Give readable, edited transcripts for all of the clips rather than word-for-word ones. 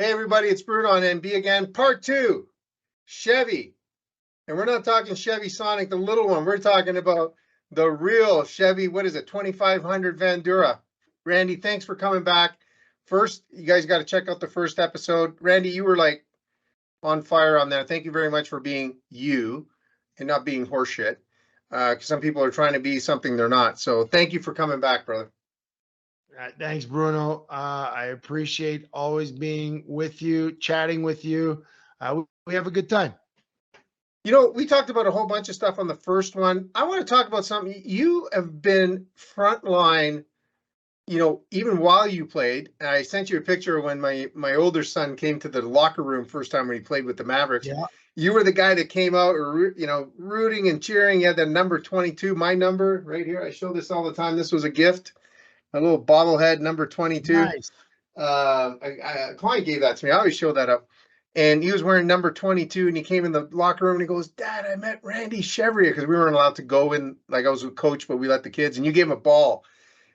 Hey everybody, it's Bruno on NB again, part 2, Chevy. And we're not talking Chevy Sonic, the little one. We're talking about the real Chevy, what is it, 2500 Vandura. Randy, thanks for coming back. First, you guys got to check out the first episode. Randy, you were like on fire on there. Thank you very much for being you and not being horseshit. Because some people are trying to be something they're not. So thank you for coming back, brother. Thanks, Bruno. I appreciate always being with you, chatting with you. We have a good time. You know, we talked about a whole bunch of stuff on the first one. I want to talk about something. You have been frontline, you know, even while you played. And I sent you a picture when my older son came to the locker room first time when he played with the Mavericks. Yeah. You were the guy that came out, or you know, rooting and cheering. You had the number 22, my number right here. I show this all the time. This was a gift, a little bobblehead, number 22. Nice. A client gave that to me. I always show that up. And he was wearing number 22, and he came in the locker room and he goes, "Dad, I met Randy Chevrier," because we weren't allowed to go in. Like, I was a coach, but we let the kids, and you gave him a ball.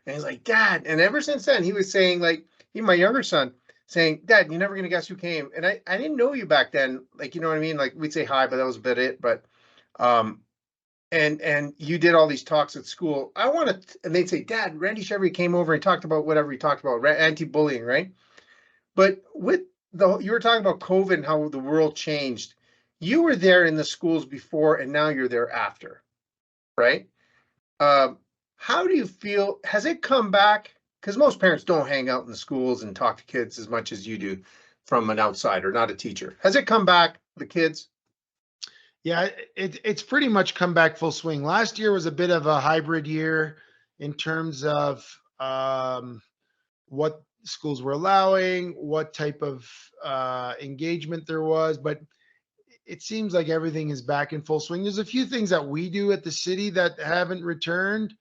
And he's like, "Dad." And ever since then, he was saying, like, even my younger son saying, "Dad, you're never going to guess who came." And I didn't know you back then. Like, you know what I mean? Like, we'd say hi, but that was a bit it. But, and you did all these talks at school. I want to, and they'd say, "Dad, Randy Chevrier came over and talked about whatever he talked about, anti-bullying, right?" But with you were talking about COVID and how the world changed. You were there in the schools before, and now you're there after, right? How do you feel? Has it come back? Because most parents don't hang out in the schools and talk to kids as much as you do from an outsider, not a teacher. Has it come back, the kids? Yeah, it's pretty much come back full swing. Last year was a bit of a hybrid year in terms of what schools were allowing, what type of engagement there was, but it seems like everything is back in full swing. There's a few things that we do at the city that haven't returned,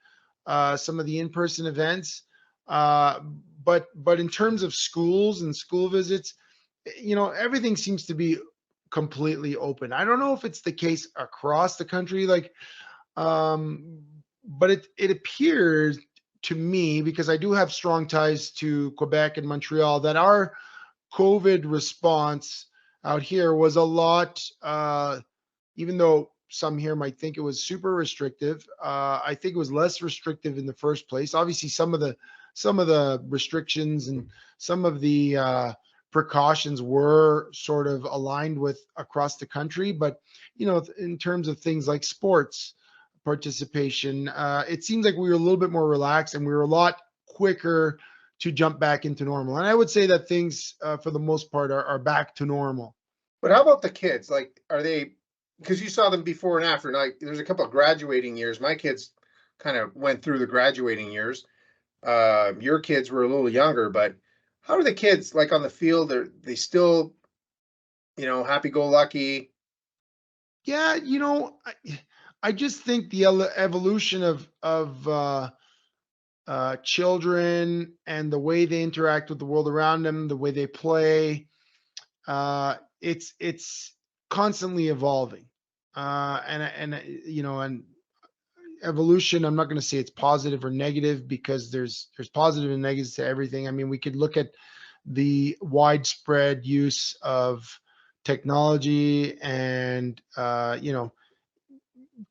some of the in-person events, but in terms of schools and school visits, you know, everything seems to be completely open. I don't know if it's the case across the country, like, but it appears to me, because I do have strong ties to Quebec and Montreal, that our COVID response out here was a lot, even though some here might think it was super restrictive, I think it was less restrictive in the first place. Obviously, some of the restrictions and some of the precautions were sort of aligned with across the country, but you know, in terms of things like sports participation, it seems like we were a little bit more relaxed and we were a lot quicker to jump back into normal. And I would say that things, for the most part, are back to normal. But how about the kids? Like, are they? Because you saw them before and after. Like, there's a couple of graduating years. My kids kind of went through the graduating years. Your kids were a little younger, but how are the kids like on the field? Are they still, you know, happy-go-lucky? Yeah, you know, I just think the evolution of children and the way they interact with the world around them, the way they play, it's constantly evolving, and you know, and evolution. I'm not going to say it's positive or negative because there's positive and negatives to everything. I mean, we could look at the widespread use of technology and you know,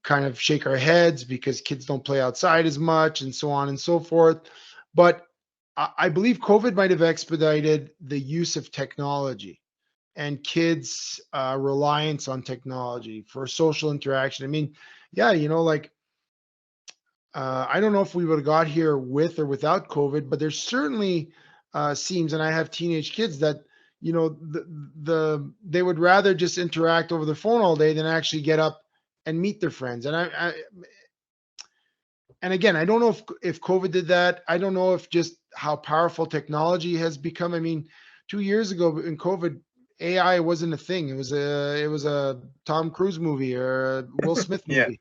kind of shake our heads because kids don't play outside as much and so on and so forth. But I believe COVID might have expedited the use of technology and kids' reliance on technology for social interaction. I mean, yeah, you know, like, I don't know if we would have got here with or without COVID, but there's certainly seems, and I have teenage kids that, you know, they would rather just interact over the phone all day than actually get up and meet their friends. And again, I don't know if COVID did that. I don't know if just how powerful technology has become. I mean, 2 years ago in COVID, AI wasn't a thing. It was a Tom Cruise movie or a Will Smith Yeah. movie,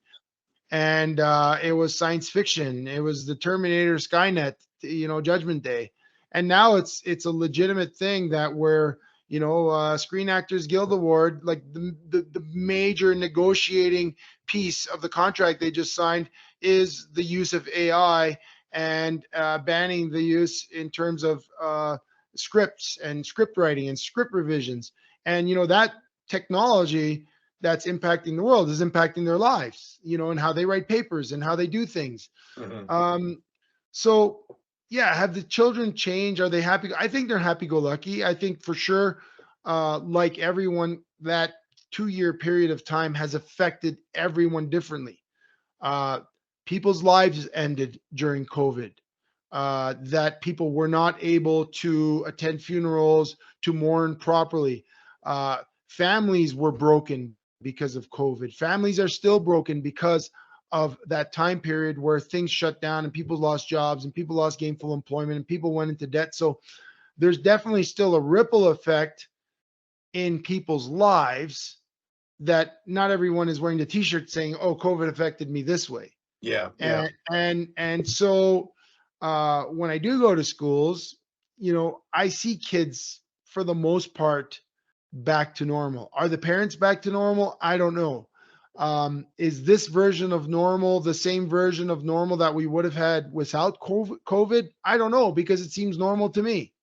and it was science fiction. It was the Terminator, Skynet, you know, Judgment Day, and now it's a legitimate thing that where, you know, Screen Actors Guild Award, like the major negotiating piece of the contract they just signed is the use of AI and banning the use in terms of scripts and script writing and script revisions. And, that technology that's impacting the world is impacting their lives, and how they write papers and how they do things. Mhm. So yeah, have the children changed? Are they happy? I think they're happy-go-lucky. I think for sure, like everyone, that 2-year period of time has affected everyone differently. Uh, People's lives ended during COVID. That people were not able to attend funerals, to mourn properly. Families were broken because of COVID. Families are still broken because of that time period where things shut down and people lost jobs and people lost gainful employment and people went into debt. So there's definitely still a ripple effect in people's lives that not everyone is wearing the t-shirt saying, "Oh, COVID affected me this way." Yeah, yeah. And so when I do go to schools, I see kids for the most part back to normal. Are the parents back to normal? I don't know. Is this version of normal the same version of normal that we would have had without COVID? I don't know, because it seems normal to me.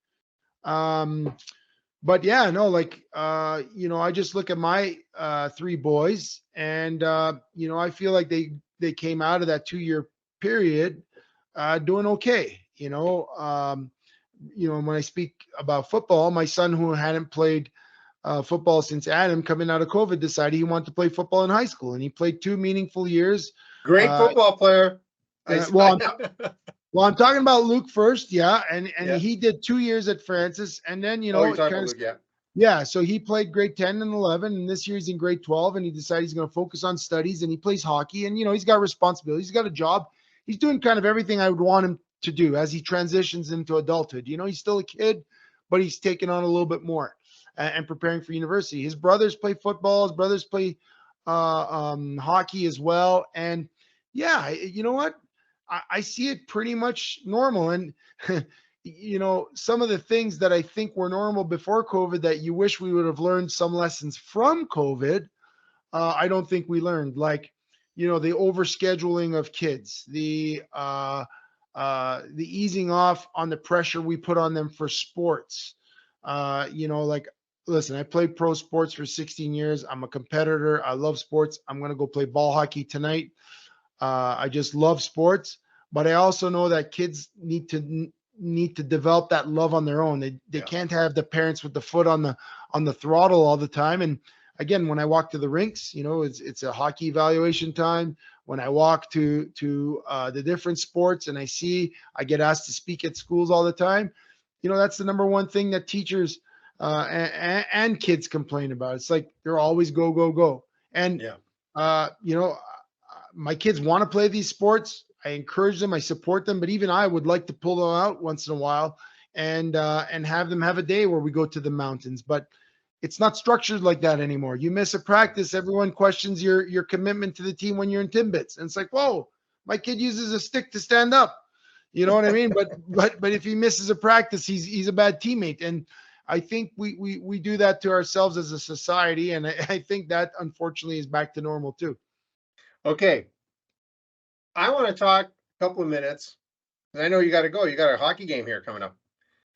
Um, but yeah, no, like, I just look at my 3 boys, and I feel like they came out of that 2-year period doing okay. When I speak about football, my son, who hadn't played football since Adam coming out of COVID, decided he wanted to play football in high school, and he played 2 meaningful years. Great Uh, football player. well, I'm talking about Luke first, yeah, and Yeah. he did 2 years at Francis, and then Oh, you're it talking kind about of, Luke, yeah. yeah. So he played grade 10 and 11, and this year he's in grade 12, and he decided he's going to focus on studies, and he plays hockey, and he's got responsibilities, he's got a job, he's doing kind of everything I would want him to do as he transitions into adulthood. He's still a kid, but he's taking on a little bit more and preparing for university. His brothers play football, his brothers play hockey as well, and yeah, you know what? I see it pretty much normal. And, some of the things that I think were normal before COVID that you wish we would have learned some lessons from COVID, I don't think we learned. Like, the overscheduling of kids, the easing off on the pressure we put on them for sports. Like, listen, I played pro sports for 16 years. I'm a competitor. I love sports. I'm going to go play ball hockey tonight. I just love sports, but I also know that kids need to develop that love on their own. They Yeah. can't have the parents with the foot on the throttle all the time. And again, when I walk to the rinks, it's a hockey evaluation time. When I walk to the different sports and I get asked to speak at schools all the time, that's the number one thing that teachers and kids complain about. It's like they're always go, go, go. And Yeah. My kids want to play these sports. I encourage them. I support them. But even I would like to pull them out once in a while and have them have a day where we go to the mountains. But it's not structured like that anymore. You miss a practice, everyone questions your commitment to the team when you're in Timbits. And it's like, whoa, my kid uses a stick to stand up. You know what I mean? But if he misses a practice, he's a bad teammate. And I think we do that to ourselves as a society. And I think that unfortunately is back to normal too. Okay. I want to talk a couple of minutes. I know you got to go. You got a hockey game here coming up.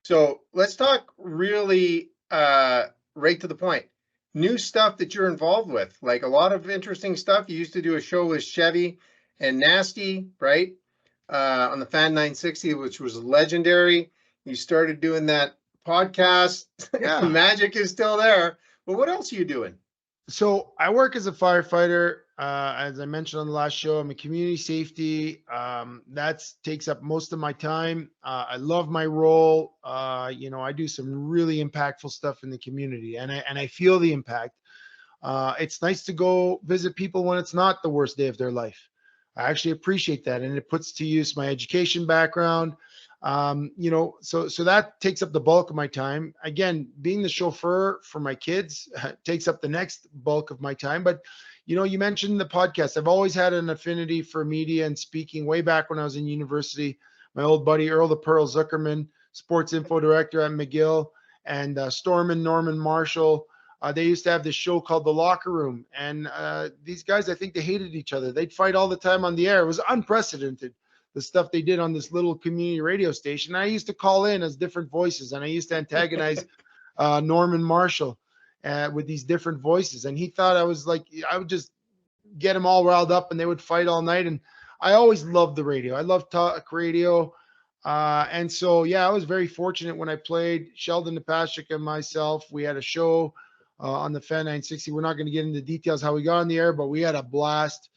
So let's talk really right to the point. New stuff that you're involved with, like a lot of interesting stuff. You used to do a show with Chevy and Nasty, right? On the Fan 960, which was legendary. You started doing that podcast. Yeah. Magic is still there. But what else are you doing? So I work as a firefighter. As I mentioned on the last show, I'm a community safety. That takes up most of my time. I love my role. I do some really impactful stuff in the community, and I feel the impact. It's nice to go visit people when it's not the worst day of their life. I actually appreciate that, and it puts to use my education background. So that takes up the bulk of my time. Again, being the chauffeur for my kids takes up the next bulk of my time. But you mentioned the podcast. I've always had an affinity for media and speaking way back when I was in university. My old buddy, Earl the Pearl Zuckerman, sports info director at McGill, and Storm Norman Marshall. They used to have this show called The Locker Room. And these guys, I think they hated each other. They'd fight all the time on the air. It was unprecedented. the stuff they did on this little community radio station. I used to call in as different voices, and I used to antagonize Norman Marshall with these different voices. And he thought I was like, I would just get them all riled up and they would fight all night. And I always loved the radio. I loved talk radio. And so, yeah, I was very fortunate when I played. Sheldon Nepashik and myself, we had a show on the Fan 960. We're not going to get into details how we got on the air, but we had a blast.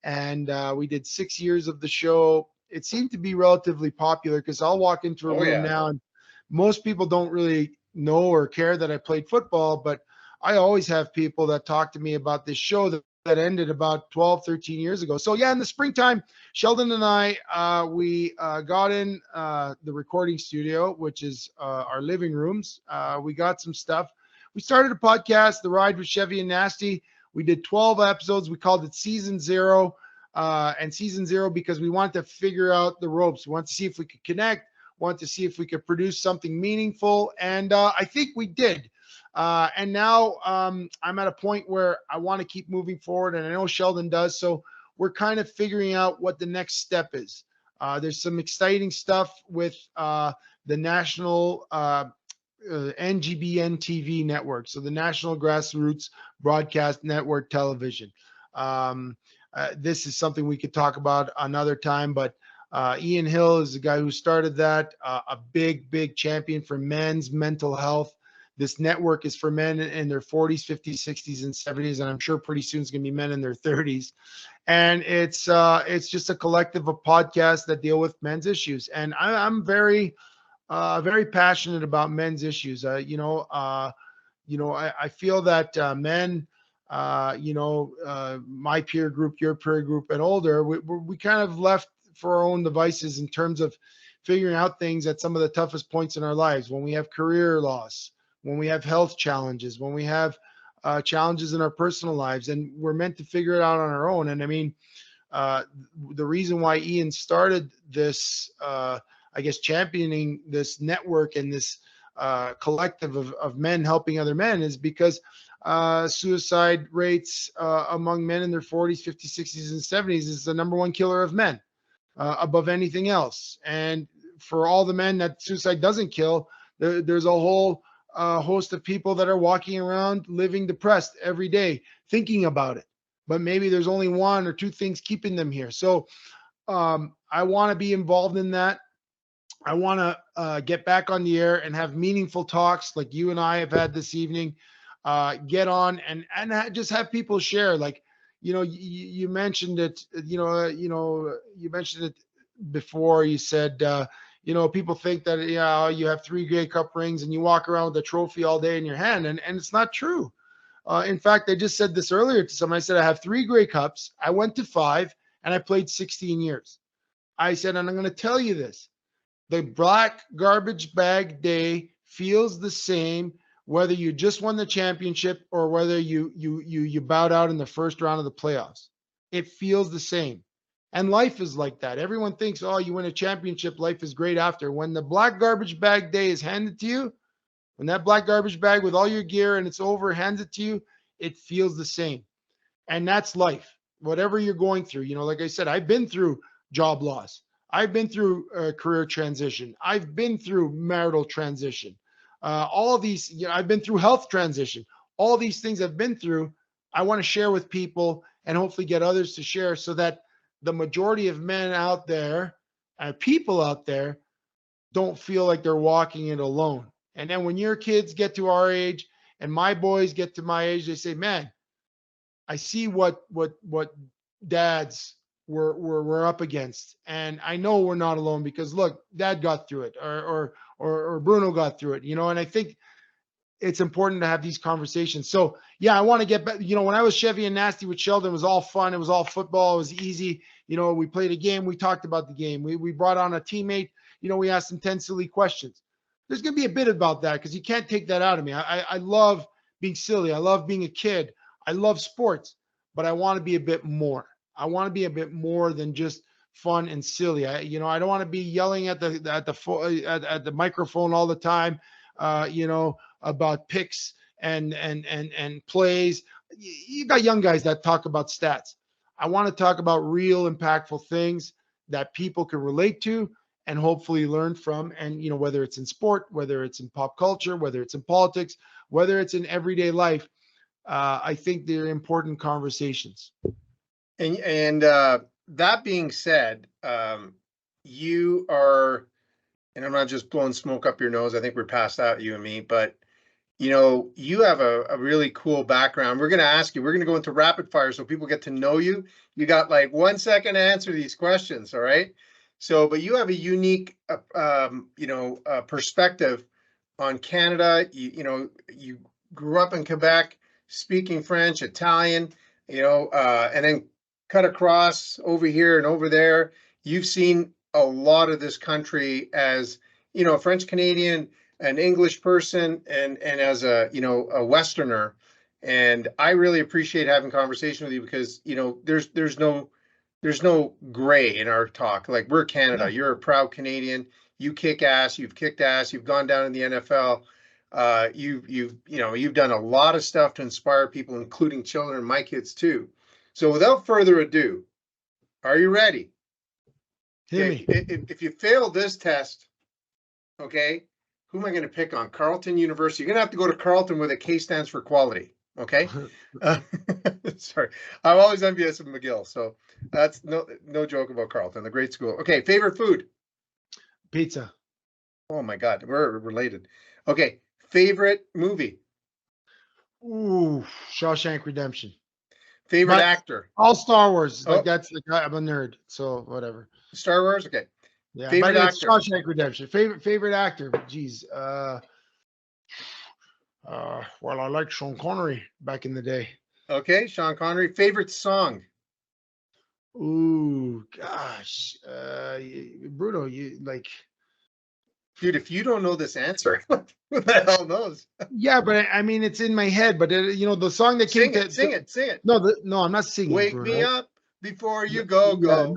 And we did 6 years of the show. It seemed to be relatively popular because I'll walk into a room now and most people don't really know or care that I played football, but I always have people that talk to me about this show that ended about 12, 13 years ago. So yeah, in the springtime, Sheldon and I, we got in the recording studio, which is our living rooms. We got some stuff. We started a podcast, The Ride with Chevy and Nasty. We did 12 episodes. We called it Season Zero. And Season Zero because we wanted to figure out the ropes. We wanted to see if we could connect, wanted to see if we could produce something meaningful. And I think we did. And now I'm at a point where I want to keep moving forward, and I know Sheldon does. So we're kind of figuring out what the next step is. There's some exciting stuff with the national NGBN TV network, so the National Grassroots Broadcast Network Television. This is something we could talk about another time, but Ian Hill is the guy who started that, a big champion for men's mental health. This network is for men in their 40s, 50s, 60s, and 70s, and I'm sure pretty soon it's going to be men in their 30s. And it's just a collective of podcasts that deal with men's issues. And I'm very passionate about men's issues. I feel that men, my peer group, your peer group, and older, we kind of left for our own devices in terms of figuring out things at some of the toughest points in our lives, when we have career loss, when we have health challenges, when we have challenges in our personal lives, and we're meant to figure it out on our own. And I mean, the reason why Ian started this, championing this network and this collective of men helping other men is because suicide rates among men in their 40s, 50s, 60s, and 70s is the number one killer of men above anything else. And for all the men that suicide doesn't kill, there's a whole host of people that are walking around living depressed every day, thinking about it. But maybe there's only one or two things keeping them here. So I want to be involved in that. I want to get back on the air and have meaningful talks like you and I have had this evening. Get on and just have people share. Like, you mentioned it. You mentioned it before. You said, people think that you have 3 Grey Cup rings and you walk around with a trophy all day in your hand, and it's not true. In fact, I just said this earlier to someone. I said I have 3 Grey Cups. I went to 5, and I played 16 years. I said, and I'm going to tell you this. The black garbage bag day feels the same whether you just won the championship or whether you bowed out in the first round of the playoffs. It feels the same. And life is like that. Everyone thinks, oh, you win a championship, life is great after. When the black garbage bag day is handed to you, when that black garbage bag with all your gear and it's over hands it to you, it feels the same. And that's life. Whatever you're going through, like I said, I've been through job loss. I've been through career transition. I've been through marital transition. All of these, I've been through health transition. All these things I've been through, I want to share with people and hopefully get others to share so that the majority of men out there and people out there don't feel like they're walking it alone. And then when your kids get to our age and my boys get to my age, they say, man, I see what dads we're up against. And I know we're not alone because look, dad got through it or Bruno got through it, and I think it's important to have these conversations. So yeah, I want to get back, when I was Chevy and Nasty with Sheldon, it was all fun. It was all football. It was easy. We played a game. We talked about the game. We brought on a teammate, we asked him 10 silly questions. There's going to be a bit about that because you can't take that out of me. I love being silly. I love being a kid. I love sports, but I want to be a bit more. I want to be a bit more than just fun and silly. I don't want to be yelling at the microphone all the time, about picks and plays. You got young guys that talk about stats. I want to talk about real impactful things that people can relate to and hopefully learn from. And, whether it's in sport, whether it's in pop culture, whether it's in politics, whether it's in everyday life, I think they're important conversations. And that being said, you are, and I'm not just blowing smoke up your nose. I think we're past that, you and me, but you have a really cool background. We're going to ask you, we're going to go into rapid fire so people get to know you. You got like 1 second to answer these questions. All right. So, but you have a unique, perspective on Canada. You grew up in Quebec, speaking French, Italian, and then cut across over here and over there. You've seen a lot of this country as, a French Canadian, an English person, and as a Westerner. And I really appreciate having conversation with you because there's no gray in our talk. Like, we're Canada. Yeah. You're a proud Canadian. You kick ass. You've kicked ass. You've gone down in the NFL. You've done a lot of stuff to inspire people, including children, my kids too. So without further ado, are you ready? Okay. If you fail this test, okay, who am I going to pick on? Carleton University. You're going to have to go to Carleton where the K stands for quality. Okay. Sorry. I'm always envious of McGill. So that's no joke about Carleton, the great school. Okay. Favorite food? Pizza. Oh my God. We're related. Okay. Favorite movie? Ooh, Shawshank Redemption. Favorite actor? All Star Wars. Oh. Like, I'm a nerd. So whatever. Star Wars? Okay. Yeah. Favorite but actor? Shawshank Redemption. Favorite actor. Geez. Well, I like Sean Connery back in the day. Okay, Sean Connery. Favorite song? Ooh, gosh. Bruno, you like. Dude, if you don't know this answer, who the hell knows? Yeah, but I mean, it's in my head. But the song that came Sing it. No, I'm not singing. Wake Bruno. me up before you go. No,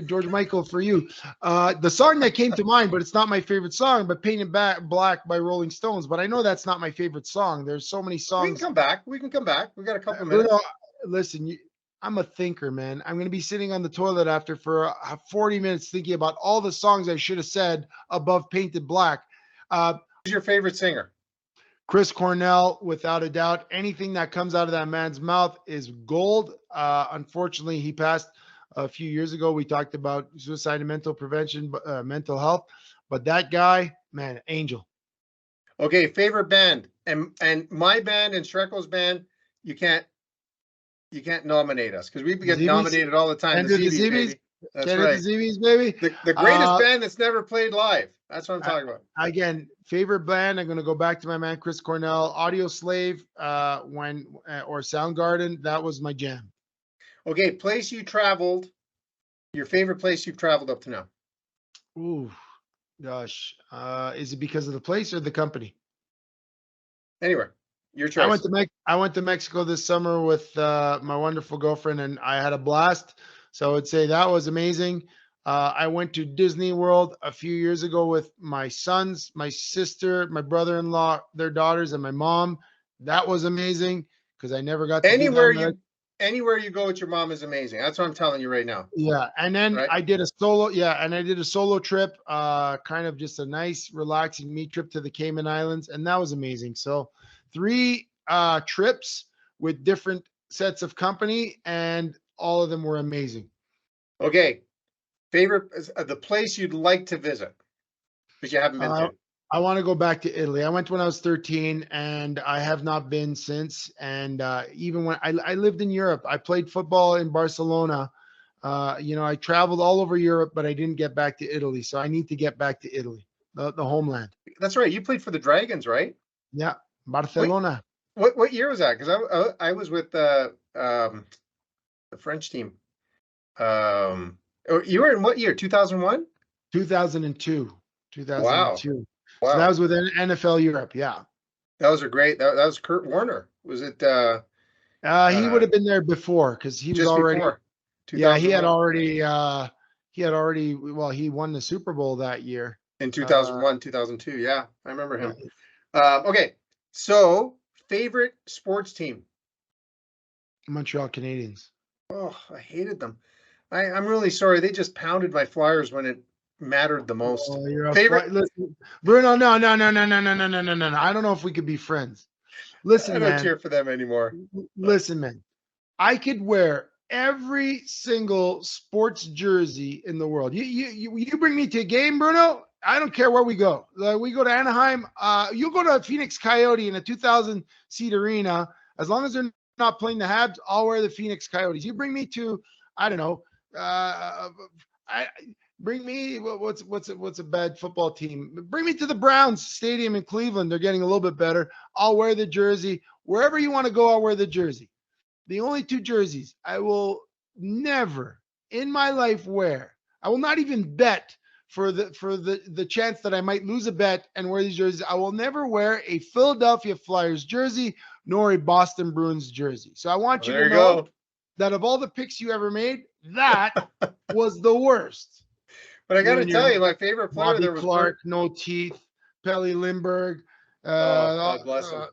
George Michael for you. The song that came to mind, but it's not my favorite song, but Painted Black by Rolling Stones. But I know that's not my favorite song. There's so many songs. We can come back. We got a couple minutes. Bruno, listen, I'm a thinker, man. I'm going to be sitting on the toilet after for 40 minutes thinking about all the songs I should have said above Painted Black. Who's your favorite singer? Chris Cornell, without a doubt. Anything that comes out of that man's mouth is gold. Unfortunately, he passed a few years ago. We talked about suicide and mental prevention, mental health. But that guy, man, angel. Okay, favorite band. And my band and Shreko's band, you can't nominate us because we get nominated all the time. The ZBs, baby. That's right. The ZBs, baby. The greatest band that's never played live. That's what I'm talking about. Again, favorite band. I'm going to go back to my man Chris Cornell. Audio Slave, or Soundgarden. That was my jam. Okay, place you traveled. Your favorite place you've traveled up to now? Ooh, gosh. Is it because of the place or the company? Anywhere. Your choice. I went to Mexico this summer with my wonderful girlfriend, and I had a blast. So I would say that was amazing. I went to Disney World a few years ago with my sons, my sister, my brother-in-law, their daughters, and my mom. That was amazing because I never got to anywhere you go with your mom is amazing. That's what I'm telling you right now. Yeah, and then I did a solo. Yeah, and I did a solo trip, kind of just a nice, relaxing me trip to the Cayman Islands, and that was amazing. So 3 trips with different sets of company, and all of them were amazing. Okay. Favorite, the place you'd like to visit, but you haven't been to? I want to go back to Italy. I went when I was 13, and I have not been since. And even when I lived in Europe, I played football in Barcelona. I traveled all over Europe, but I didn't get back to Italy. So I need to get back to Italy, the homeland. That's right. You played for the Dragons, right? Yeah, Barcelona. What year was that? Because I was with the French team. You were in what year? 2001? 2002. 2002. Wow. So that was with NFL Europe. Yeah. That was that was Kurt Warner. Was it? He would have been there before because he was already. Before, yeah, he had already. Well, he won the Super Bowl that year. In 2001, 2002. Yeah, I remember him. Okay, so favorite sports team? Montreal Canadiens. Oh, I hated them. I'm really sorry. They just pounded my Flyers when it mattered the most. Oh, you're a Favorite? listen, Bruno. No, no, no, no, no, no, no, no, no, no, no. I don't know if we could be friends. I Listen, don't man. cheer for them anymore. But Listen, man. I could wear every single sports jersey in the world. You bring me to a game, Bruno. I don't care where we go. We go to Anaheim. You go to a Phoenix Coyote in a 2,000 seat arena. As long as they're not playing the Habs, I'll wear the Phoenix Coyotes. You bring me to, I don't know. I bring me what's a bad football team? Bring me to the Browns Stadium in Cleveland. They're getting a little bit better. I'll wear the jersey. Wherever you want to go, I'll wear the jersey. The only two jerseys I will never in my life wear. I will not even bet for the chance that I might lose a bet and wear these jerseys. I will never wear a Philadelphia Flyers jersey nor a Boston Bruins jersey. So I want you there to you know go. that of all the picks you ever made, that was the worst. But I got You to and your tell you, my favorite player Bobby there was Bert. Clark, no teeth, Pelly Lindbergh. Oh, God bless him.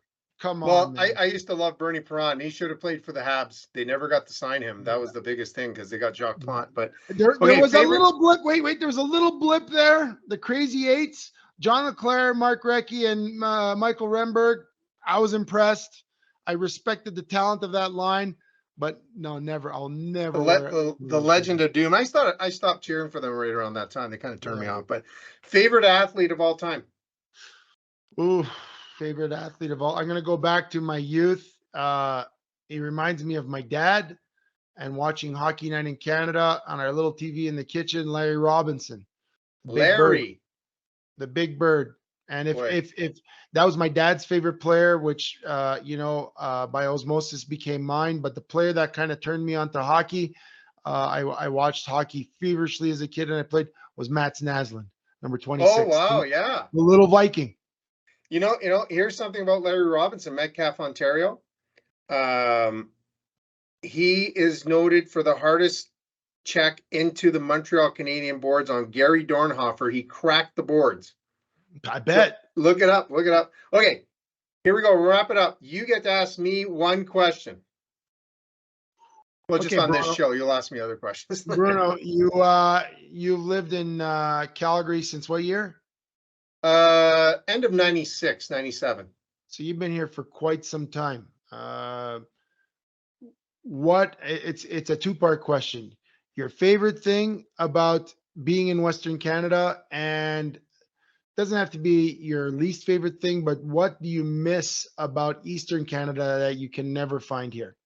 Come on, Well, man. I used to love Bernie Perron. He should have played for the Habs. They never got to sign him. That was the biggest thing because they got Jacques Yeah. Plante. But There okay, was a favorite. little blip. Wait. There was a little blip there. The Crazy Eights, John LeClaire, Mark Recchi, and Michael Remberg. I was impressed. I respected the talent of that line, but no, never. I'll never wear The Legend of Doom. I stopped cheering for them right around that time. They kind of turned me Yeah. off. But favorite athlete of all time. Ooh, favorite athlete of all. I'm gonna go back to my youth. He reminds me of my dad and watching Hockey Night in Canada on our little TV in the kitchen. Larry Robinson, Big Bird. Larry. The Big Bird. And Boy. if that was my dad's favorite player, which by osmosis became mine, but the player that kind of turned me on to hockey, I watched hockey feverishly as a kid, and I played was Mats Naslund, number Oh 26, wow, the yeah. little Viking. Here's something about Larry Robinson, Metcalf, Ontario. He is noted for the hardest check into the Montreal Canadian boards on Gary Dornhofer. He cracked the boards. I So bet. look it up. Look it up. Okay, here we go. We'll wrap it up. You get to ask me one question. Well, just Okay, on this Bruno. show, you'll ask me other questions. Bruno, you've lived in Calgary since what year? End of 96, 97. So you've been here for quite some time. It's a two-part question. Your favorite thing about being in Western Canada, and doesn't have to be your least favorite thing, but what do you miss about Eastern Canada that you can never find here?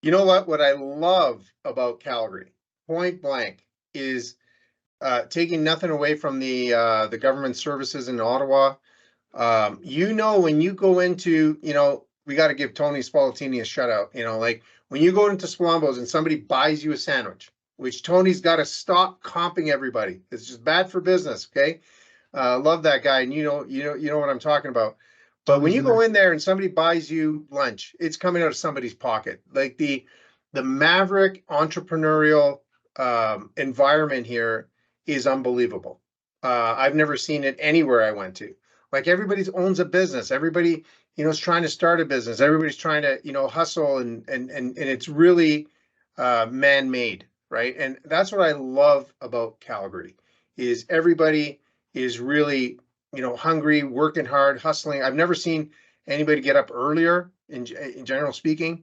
You know what? What I love about Calgary, point blank, is taking nothing away from the government services in Ottawa. When you go into, we got to give Tony Spallettini a shout out. Like when you go into Swambo's and somebody buys you a sandwich, which Tony's got to stop comping everybody. It's just bad for business. Okay, love that guy, and you know what I'm talking about. But when Tony's you nice. go in there and somebody buys you lunch, it's coming out of somebody's pocket. Like the maverick entrepreneurial environment here is unbelievable. I've never seen it anywhere I went to. Like everybody owns a business. Everybody, is trying to start a business. Everybody's trying to, hustle and it's really man-made, right? And that's what I love about Calgary is everybody is really, hungry, working hard, hustling. I've never seen anybody get up earlier in general speaking,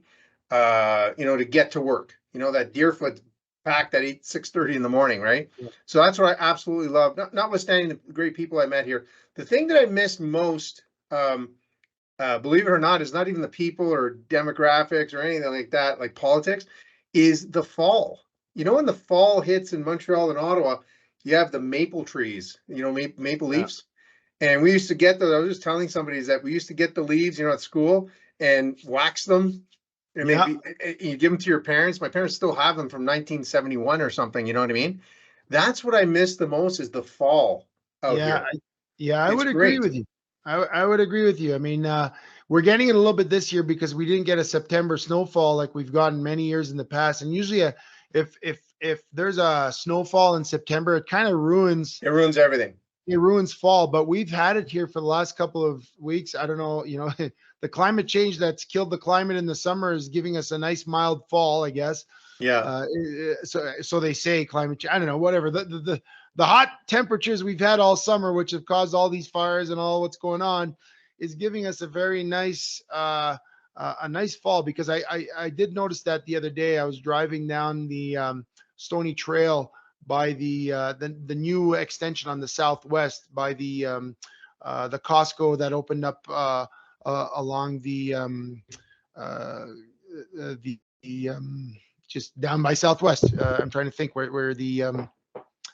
to get to work. That Deerfoot packed at 6:30 in the morning, right? Yeah. So that's what I absolutely love. Notwithstanding the great people I met here, the thing that I miss most, believe it or not, is not even the people or demographics or anything like that, like politics, is the fall. When the fall hits in Montreal and Ottawa, you have the maple trees, maple Yeah. leaves. And we used to get those. I was just telling somebody that we used to get the leaves, at school and wax them. And Yeah. you give them to your parents. My parents still have them from 1971 or something. You know what I mean? That's what I miss the most is the fall out Yeah. here. I It's would agree great. with you. I would agree with you. I mean, we're getting it a little bit this year because we didn't get a September snowfall like we've gotten many years in the past. And usually, if there's a snowfall in September, it kind of ruins It ruins everything. fall. But we've had it here for the last couple of weeks. I don't know, the climate change that's killed the climate in the summer is giving us a nice mild fall, I guess. Yeah. So they say climate change. I don't know, whatever. The hot temperatures we've had all summer, which have caused all these fires and all what's going on, is giving us a very nice a nice fall. Because I did notice that the other day. I was driving down the Stony Trail by the new extension on the southwest by the Costco that opened up along just down by Southwest. I'm trying to think where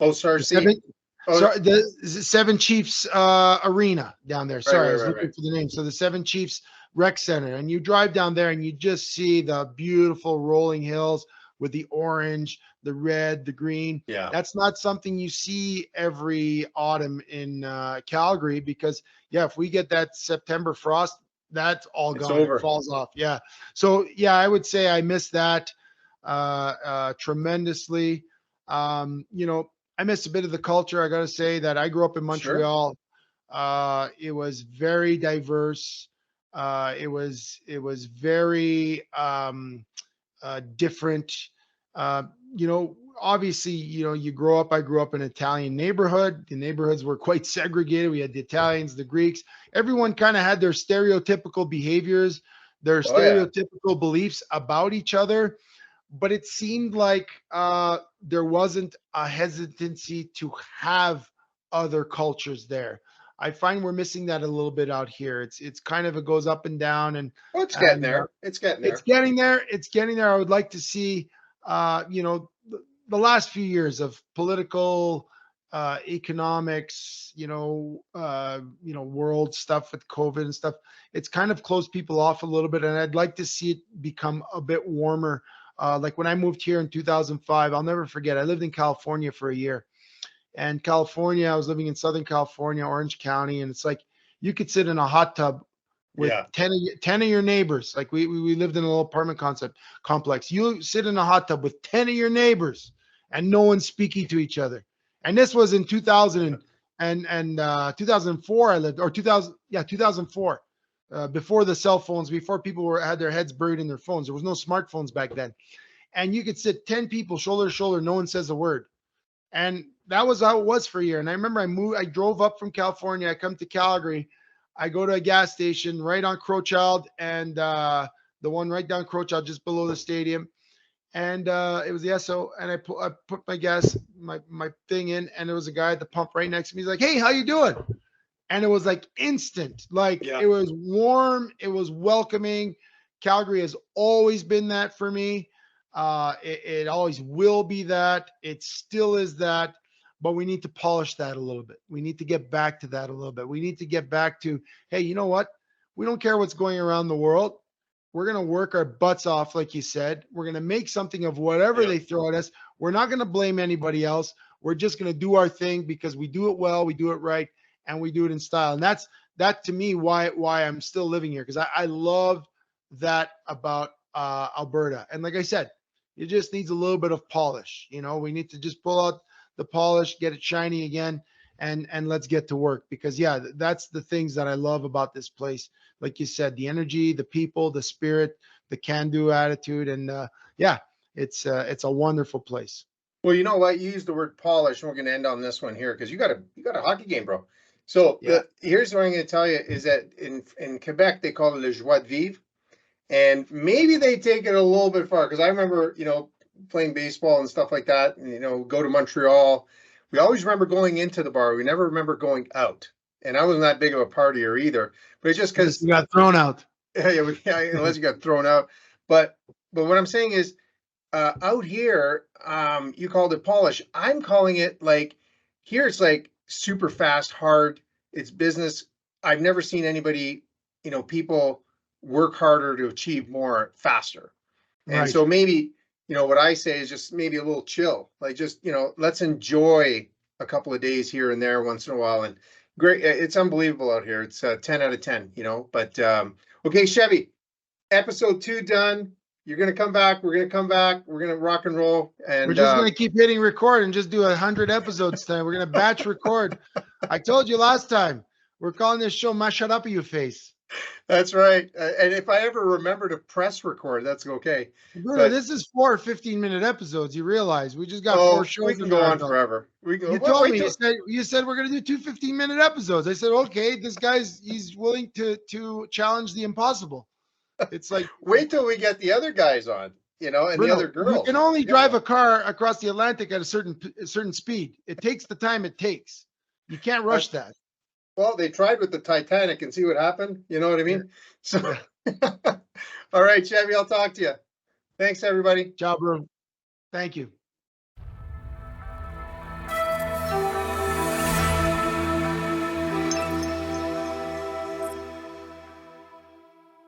Oh, sorry. the seven, Oh, sorry, the Seven Chiefs arena down there. right, Sorry, I right, was right, looking right. for the name. So the Seven Chiefs Rec Center, and you drive down there and you just see the beautiful rolling hills with the orange, the red, the green. Yeah. That's not something you see every autumn in Calgary, because yeah, if we get that September frost, that's all It's gone. It over. falls off. Yeah. So yeah, I would say I miss that tremendously. I miss a bit of the culture. I got to say that I grew up in Sure. Montreal. It was very diverse. It was very different. Uh, Obviously, you grow up. I grew up in an Italian neighborhood. The neighborhoods were quite segregated. We had the Italians, the Greeks. Everyone kind of had their stereotypical behaviors, their Oh yeah. stereotypical beliefs about each other. But it seemed like there wasn't a hesitancy to have other cultures there. I find we're missing that a little bit out here. It's kind of, it goes up and down, and Well, it's getting and there. It's getting it's there. getting there. It's getting there. I would like to see, the last few years of political, economics, world stuff with COVID and stuff. It's kind of closed people off a little bit, and I'd like to see it become a bit warmer. Like when I moved here in 2005, I'll never forget. I lived in California for a year, and California, I was living in Southern California, Orange County, and it's like you could sit in a hot tub with Yeah. 10 of your neighbors. Like we lived in a little apartment complex. You sit in a hot tub with 10 of your neighbors and no one's speaking to each other. And this was in 2000 and 2004 I lived, or 2000, yeah, 2004. Before the cell phones, before people had their heads buried in their phones. There was no smartphones back then. And you could sit 10 people shoulder to shoulder, no one says a word. And that was how it was for a year. And I remember I drove up from California, I come to Calgary, I go to a gas station right on Crowchild, and the one right down Crowchild, just below the stadium. And it was the Esso, and I put my gas, my thing in, and there was a guy at the pump right next to me. He's like, "Hey, how you doing?" And it was like instant, like Yeah. it was warm, it was welcoming. Calgary has always been that for me. It always will be that. It still is that, but we need to polish that a little bit. We need to get back to that a little bit. We need to get back to, hey, you know what? We don't care what's going around the world. We're going to work our butts off, like you said. We're going to make something of whatever Yeah. they throw at us. We're not going to blame anybody else. We're just going to do our thing because we do it well, we do it right, and we do it in style. And that to me why I'm still living here, because I love that about Alberta. And like I said, it just needs a little bit of polish. We need to just pull out the polish, get it shiny again, and let's get to work. Because yeah, that's the things that I love about this place. Like you said, the energy, the people, the spirit, the can-do attitude, and yeah, it's a wonderful place. Well, you know what? You used the word polish, and we're going to end on this one here because you got a hockey game, bro. So Yeah, here's what I'm going to tell you is that in Quebec they call it le joie de vivre, and maybe they take it a little bit far because I remember playing baseball and stuff like that, and go to Montreal. We always remember going into the bar. We never remember going out, and I wasn't that big of a partier either. But it's just unless because you got thrown out. yeah, unless you got thrown out. But what I'm saying is out here, you called it polish. I'm calling it like here it's like super fast, hard. It's business. I've never seen anybody, people work harder to achieve more faster. And Right. so maybe, what I say is just maybe a little chill. Like just, let's enjoy a couple of days here and there once in a while. And great, it's unbelievable out here. It's 10 out of 10, but okay, Chevy, episode 2 done. You're gonna come back. We're gonna come back. We're gonna rock and roll. We're And just gonna keep hitting record and just do 100 episodes tonight. We're gonna batch record. I told you last time. We're calling this show "Mash It Up, You Face." That's right. And if I ever remember to press record, that's okay. Bruno, But this is 4 15-minute episodes. You realize we just got 4 we shows can under go our on belt. forever. We go. You Wait, told wait me, till you said we're gonna do 2 15-minute episodes. I said, okay, this guy's he's willing to challenge the impossible. It's like, wait till we get the other guys on, and the Bruno, other you can girls. only Forget drive about a it. car across the Atlantic at a certain speed. It takes the time it takes. You can't rush That's that. well, they tried with the Titanic and see what happened. You know what I Yeah, mean? So, yeah. all right, Chevy, I'll talk to you. Thanks, everybody. Ciao, Bruno. Thank you.